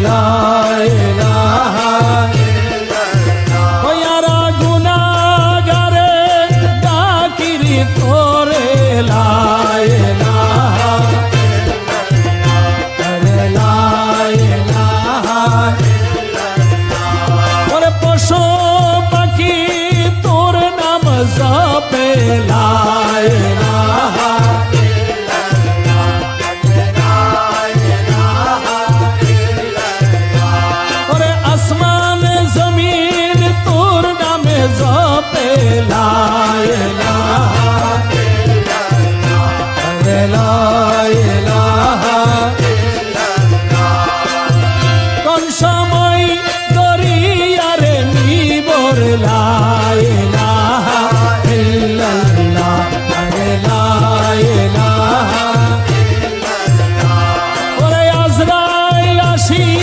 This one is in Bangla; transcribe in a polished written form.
লা ইলাহা ওয়ারা গুনাহগারে ডাকিরি তোরে লা ইলাহা লা ইলাহা ওরে পশু পাখি তোর নাম জপে লা ইলাহা জপে লা ইলাহা লা ইলাহা কোন